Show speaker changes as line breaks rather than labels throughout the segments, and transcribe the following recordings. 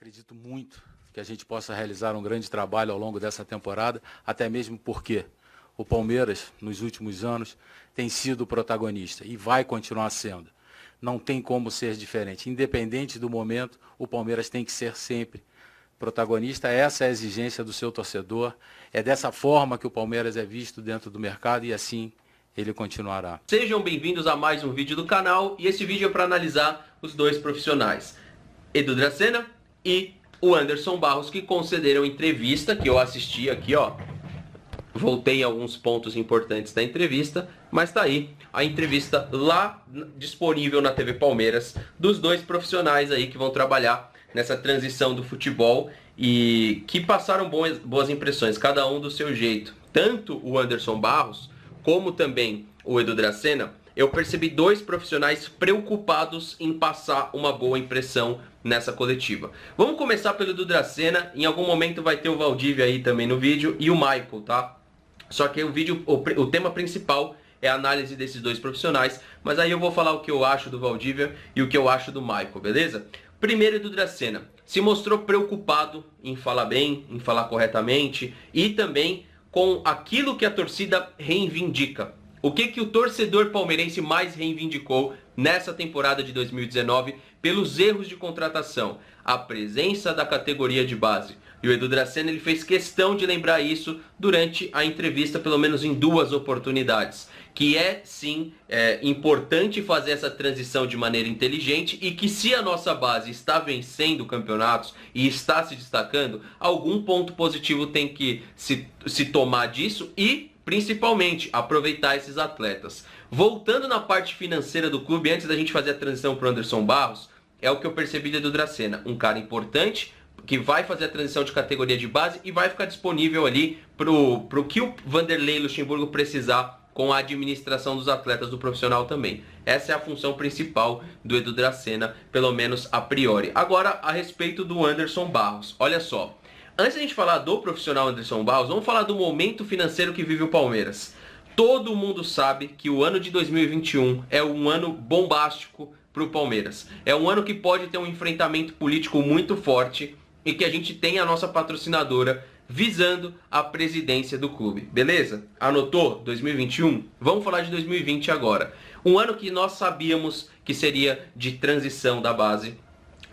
Acredito muito que a gente possa realizar um grande trabalho ao longo dessa temporada, até mesmo porque o Palmeiras, nos últimos anos, tem sido o protagonista e vai continuar sendo. Não tem como ser diferente. Independente do momento, o Palmeiras tem que ser sempre protagonista. Essa é a exigência do seu torcedor. É dessa forma que o Palmeiras é visto dentro do mercado e assim ele continuará.
Sejam bem-vindos a mais um vídeo do canal, e esse vídeo é para analisar os dois profissionais, Edu Dracena e o Anderson Barros, que concederam entrevista, que eu assisti aqui, ó. Voltei a alguns pontos importantes da entrevista, mas tá aí a entrevista lá disponível na TV Palmeiras dos dois profissionais aí que vão trabalhar nessa transição do futebol e que passaram boas impressões, cada um do seu jeito. Tanto o Anderson Barros como também o Edu Dracena, eu percebi dois profissionais preocupados em passar uma boa impressão nessa coletiva. Vamos começar pelo Edu Dracena, em algum momento vai ter o Valdívia aí também no vídeo e o Michael, tá? Só que o tema principal é a análise desses dois profissionais, mas aí eu vou falar o que eu acho do Valdívia e o que eu acho do Michael, beleza? Primeiro, Edu Dracena se mostrou preocupado em falar bem, em falar corretamente e também com aquilo que a torcida reivindica. O que o torcedor palmeirense mais reivindicou nessa temporada de 2019 pelos erros de contratação? A presença da categoria de base. E o Edu Dracena ele fez questão de lembrar isso durante a entrevista, pelo menos em duas oportunidades. Que é, sim, importante fazer essa transição de maneira inteligente e que se a nossa base está vencendo campeonatos e está se destacando, algum ponto positivo tem que se tomar disso e, principalmente, aproveitar esses atletas. Voltando na parte financeira do clube, antes da gente fazer a transição para o Anderson Barros, é o que eu percebi do Edu Dracena. Um cara importante, que vai fazer a transição de categoria de base e vai ficar disponível ali pro que o Vanderlei Luxemburgo precisar com a administração dos atletas do profissional também. Essa é a função principal do Edu Dracena, pelo menos a priori. Agora, a respeito do Anderson Barros. Olha só, antes de a gente falar do profissional Anderson Barros, vamos falar do momento financeiro que vive o Palmeiras. Todo mundo sabe que o ano de 2021 é um ano bombástico para o Palmeiras. É um ano que pode ter um enfrentamento político muito forte e que a gente tem a nossa patrocinadora visando a presidência do clube. Beleza? Anotou? 2021? Vamos falar de 2020 agora. Um ano que nós sabíamos que seria de transição da base,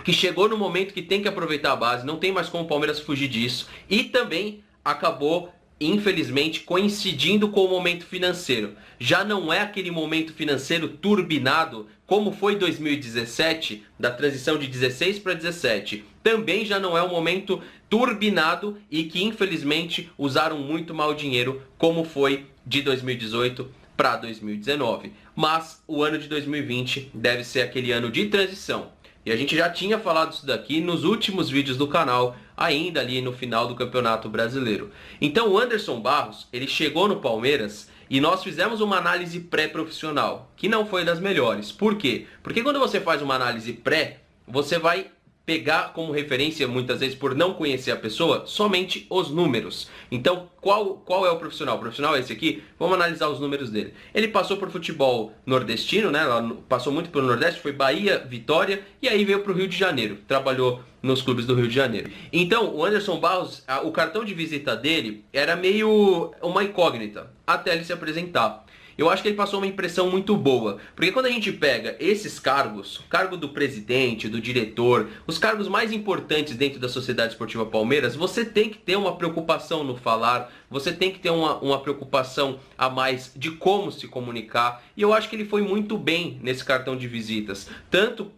que chegou no momento que tem que aproveitar a base, não tem mais como o Palmeiras fugir disso, e também acabou, infelizmente, coincidindo com o momento financeiro. Já não é aquele momento financeiro turbinado como foi 2017, da transição de 16 para 17. Também já não é um momento turbinado e que, infelizmente, usaram muito mal o dinheiro, como foi de 2018 para 2019. Mas o ano de 2020 deve ser aquele ano de transição. E a gente já tinha falado isso daqui nos últimos vídeos do canal, ainda ali no final do Campeonato Brasileiro. Então o Anderson Barros, ele chegou no Palmeiras e nós fizemos uma análise pré-profissional, que não foi das melhores. Por quê? Porque quando você faz uma análise pré, você vai pegar como referência, muitas vezes, por não conhecer a pessoa, somente os números. Então, qual é o profissional? O profissional é esse aqui? Vamos analisar os números dele. Ele passou por futebol nordestino, né? Passou muito pelo Nordeste, foi Bahia, Vitória, e aí veio para o Rio de Janeiro. Trabalhou nos clubes do Rio de Janeiro. Então, o Anderson Barros, o cartão de visita dele era meio uma incógnita, até ele se apresentar. Eu acho que ele passou uma impressão muito boa, porque quando a gente pega esses cargos, o cargo do presidente, do diretor, os cargos mais importantes dentro da Sociedade Esportiva Palmeiras, você tem que ter uma preocupação no falar, você tem que ter uma preocupação a mais de como se comunicar, e eu acho que ele foi muito bem nesse cartão de visitas, tanto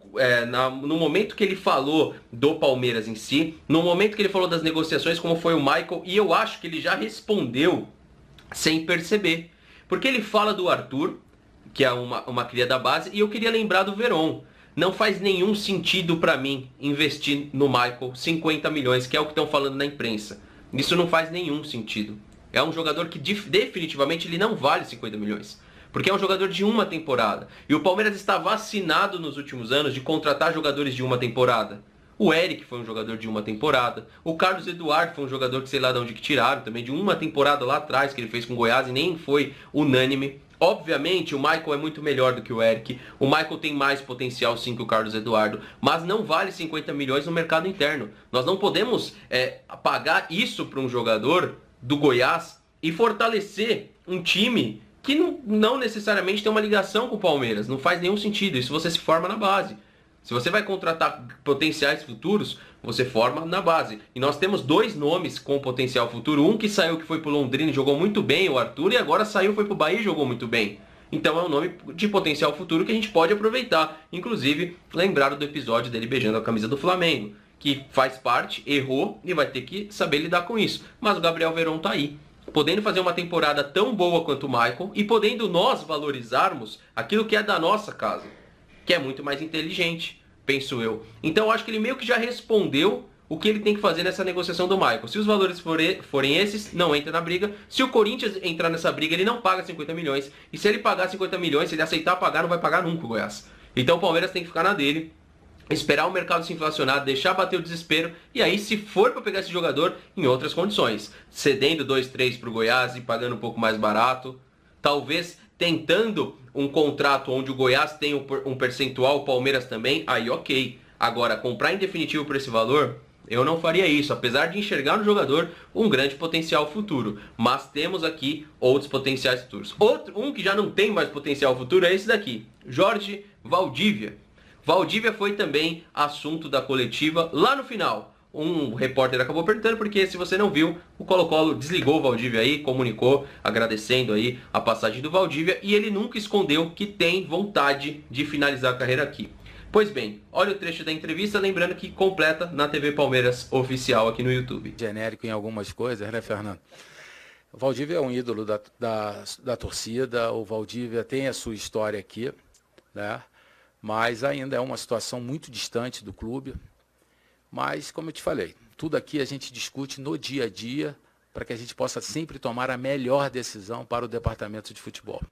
no momento que ele falou do Palmeiras em si, no momento que ele falou das negociações, como foi o Michael, e eu acho que ele já respondeu sem perceber. Porque ele fala do Arthur, que é uma cria da base, e eu queria lembrar do Veron. Não faz nenhum sentido para mim investir no Michael 50 milhões, que é o que estão falando na imprensa. Isso não faz nenhum sentido. É um jogador que definitivamente ele não vale 50 milhões. Porque é um jogador de uma temporada. E o Palmeiras está vacinado nos últimos anos de contratar jogadores de uma temporada. O Eric foi um jogador de uma temporada. O Carlos Eduardo foi um jogador que sei lá de onde que tiraram, também de uma temporada lá atrás, que ele fez com o Goiás e nem foi unânime. Obviamente, o Michael é muito melhor do que o Eric. O Michael tem mais potencial, sim, que o Carlos Eduardo. Mas não vale 50 milhões no mercado interno. Nós não podemos pagar isso para um jogador do Goiás e fortalecer um time que não necessariamente tem uma ligação com o Palmeiras. Não faz nenhum sentido. Isso você se forma na base. Se você vai contratar potenciais futuros, você forma na base. E nós temos 2 nomes com potencial futuro. Um que saiu, que foi pro Londrina e jogou muito bem, o Arthur, e agora saiu, foi pro Bahia e jogou muito bem. Então é um nome de potencial futuro que a gente pode aproveitar. Inclusive, lembraram do episódio dele beijando a camisa do Flamengo, que faz parte, errou e vai ter que saber lidar com isso. Mas o Gabriel Veron tá aí, podendo fazer uma temporada tão boa quanto o Michael e podendo nós valorizarmos aquilo que é da nossa casa, que é muito mais inteligente, penso eu. Então eu acho que ele meio que já respondeu o que ele tem que fazer nessa negociação do Michael. Se os valores forem esses, não entra na briga. Se o Corinthians entrar nessa briga, ele não paga 50 milhões. E se ele pagar 50 milhões, se ele aceitar pagar, não vai pagar nunca o Goiás. Então o Palmeiras tem que ficar na dele, esperar o mercado se inflacionar, deixar bater o desespero, e aí, se for para pegar esse jogador, em outras condições, cedendo 2, 3 para o Goiás e pagando um pouco mais barato, talvez tentando um contrato onde o Goiás tem um percentual, o Palmeiras também, aí ok. Agora, comprar em definitivo por esse valor, eu não faria isso, apesar de enxergar no jogador um grande potencial futuro. Mas temos aqui outros potenciais futuros. Um que já não tem mais potencial futuro é esse daqui, Jorge Valdívia. Valdívia foi também assunto da coletiva lá no final. Um repórter acabou perguntando porque, se você não viu, o Colo-Colo desligou o Valdívia aí, comunicou, agradecendo aí a passagem do Valdívia, e ele nunca escondeu que tem vontade de finalizar a carreira aqui. Pois bem, olha o trecho da entrevista, lembrando que completa na TV Palmeiras Oficial aqui no YouTube.
Genérico em algumas coisas, né, Fernando? O Valdívia é um ídolo da torcida, o Valdívia tem a sua história aqui, né? Mas ainda é uma situação muito distante do clube. Mas, como eu te falei, tudo aqui a gente discute no dia a dia para que a gente possa sempre tomar a melhor decisão para o departamento de futebol.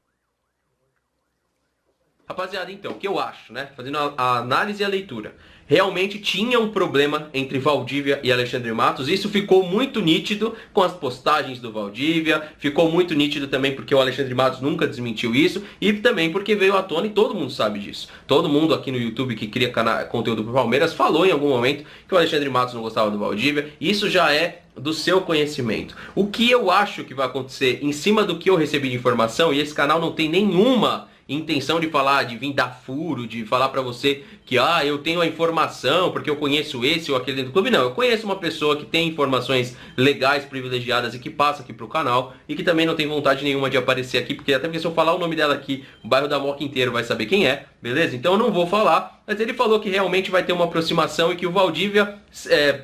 Rapaziada, então, o que eu acho, né? Fazendo a análise e a leitura. Realmente tinha um problema entre Valdívia e Alexandre Matos. Isso ficou muito nítido com as postagens do Valdívia. Ficou muito nítido também porque o Alexandre Matos nunca desmentiu isso. E também porque veio à tona e todo mundo sabe disso. Todo mundo aqui no YouTube que cria conteúdo pro Palmeiras falou em algum momento que o Alexandre Matos não gostava do Valdívia. Isso já é do seu conhecimento. O que eu acho que vai acontecer em cima do que eu recebi de informação, e esse canal não tem nenhuma intenção de falar, de vir dar furo, de falar pra você que eu tenho a informação porque eu conheço esse ou aquele dentro do clube. Não, eu conheço uma pessoa que tem informações legais, privilegiadas e que passa aqui pro canal e que também não tem vontade nenhuma de aparecer aqui, porque até porque se eu falar o nome dela aqui, o bairro da Moca inteiro vai saber quem é, beleza? Então eu não vou falar, mas ele falou que realmente vai ter uma aproximação e que o Valdívia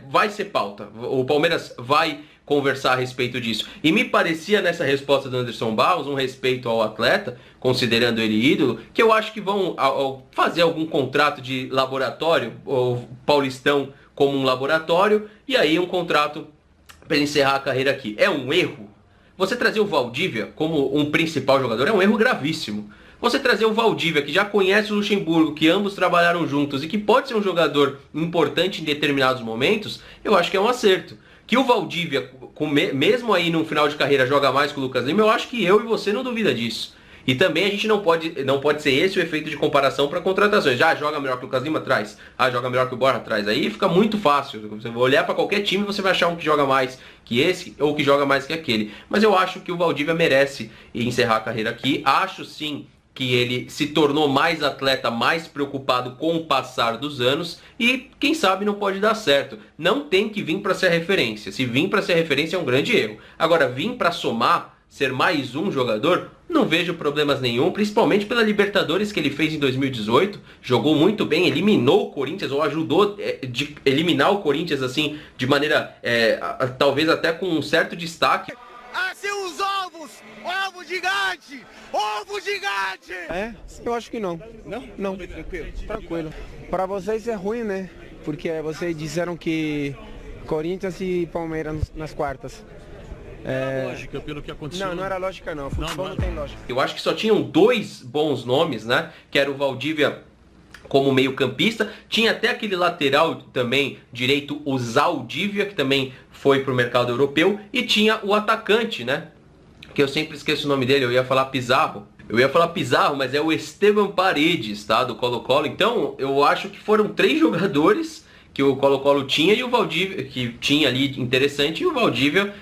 vai ser pauta. O Palmeiras vai conversar a respeito disso. E me parecia nessa resposta do Anderson Barros um respeito ao atleta, considerando ele ídolo, que eu acho que vão fazer algum contrato de laboratório, o Paulistão como um laboratório, e aí um contrato para encerrar a carreira aqui. É um erro. Você trazer o Valdívia como um principal jogador é um erro gravíssimo. Você trazer o Valdívia, que já conhece o Luxemburgo, que ambos trabalharam juntos e que pode ser um jogador importante em determinados momentos, eu acho que é um acerto. Que o Valdívia, mesmo aí no final de carreira, joga mais que o Lucas Lima, eu acho que eu e você não duvida disso. E também a gente não pode ser esse o efeito de comparação para contratações. Já joga melhor que o Lucas Lima? Traz. Joga melhor que o Borja? Traz. Aí fica muito fácil. Você vai olhar para qualquer time e você vai achar um que joga mais que esse ou que joga mais que aquele. Mas eu acho que o Valdívia merece encerrar a carreira aqui. Acho sim que ele se tornou mais atleta, mais preocupado com o passar dos anos e, quem sabe, não pode dar certo. Não tem que vir para ser referência. Se vir para ser referência é um grande erro. Agora, vir para somar, ser mais um jogador, não vejo problemas nenhum, principalmente pela Libertadores que ele fez em 2018. Jogou muito bem, eliminou o Corinthians, ou ajudou de eliminar o Corinthians assim, de maneira, talvez até com um certo destaque.
Assim os ovos! Ovo gigante! Ovo gigante!
Eu acho que não. Não?
Tranquilo.
Tranquilo. Para vocês é ruim, né? Porque vocês disseram que Corinthians e Palmeiras nas quartas.
Lógica, pelo que aconteceu.
Não era lógica não. Futebol não tem lógica.
Eu acho que só tinham 2 bons nomes, né? Que era o Valdívia como meio campista. Tinha até aquele lateral também direito, o Zaldívia, que também foi pro mercado europeu. E tinha o atacante, né? Que eu sempre esqueço o nome dele, eu ia falar Pizarro. Eu ia falar Pizarro, mas é o Esteban Paredes, tá? Do Colo-Colo. Então, eu acho que foram 3 jogadores que o Colo-Colo tinha e o Valdívia, que tinha ali interessante, e o Valdívia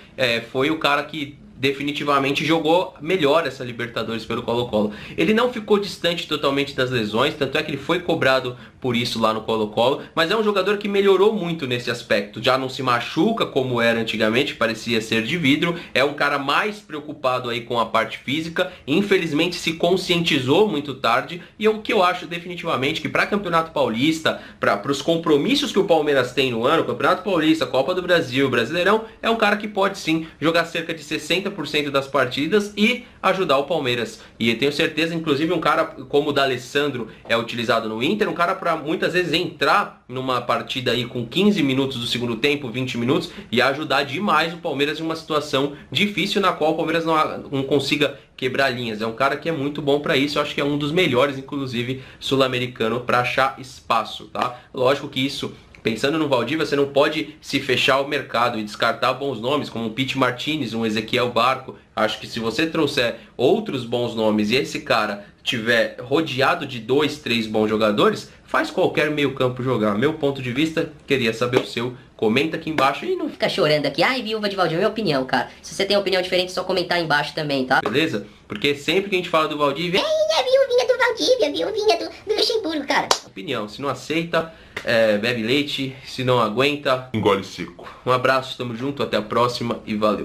foi o cara que definitivamente jogou melhor essa Libertadores pelo Colo-Colo. Ele não ficou distante totalmente das lesões, tanto é que ele foi cobrado por isso lá no Colo-Colo, mas é um jogador que melhorou muito nesse aspecto. Já não se machuca como era antigamente, parecia ser de vidro, é um cara mais preocupado aí com a parte física, infelizmente se conscientizou muito tarde, e o que eu acho definitivamente que para Campeonato Paulista, para os compromissos que o Palmeiras tem no ano, Campeonato Paulista, Copa do Brasil, Brasileirão, é um cara que pode sim jogar cerca de 60% das partidas e ajudar o Palmeiras. E eu tenho certeza, inclusive, um cara como o D'Alessandro é utilizado no Inter, um cara para muitas vezes entrar numa partida aí com 15 minutos do segundo tempo, 20 minutos, e ajudar demais o Palmeiras em uma situação difícil na qual o Palmeiras não consiga quebrar linhas. É um cara que é muito bom para isso, eu acho que é um dos melhores, inclusive, sul-americano para achar espaço, tá? Lógico que isso, pensando no Valdívia, você não pode se fechar ao mercado e descartar bons nomes, como um Pete Martinez, um Ezequiel Barco. Acho que se você trouxer outros bons nomes e esse cara tiver rodeado de 2, 3 bons jogadores, faz qualquer meio campo jogar. Meu ponto de vista, queria saber o seu. Comenta aqui embaixo e não
fica chorando aqui. Ai, viúva de Valdívia, minha opinião, cara. Se você tem opinião diferente, é só comentar aí embaixo também, tá?
Beleza? Porque sempre que a gente fala do Valdívia...
É a viuvinha do Valdívia, viuvinha do Luxemburgo, cara.
Opinião, se não aceita, bebe leite. Se não aguenta,
engole seco.
Um abraço, tamo junto, até a próxima e valeu.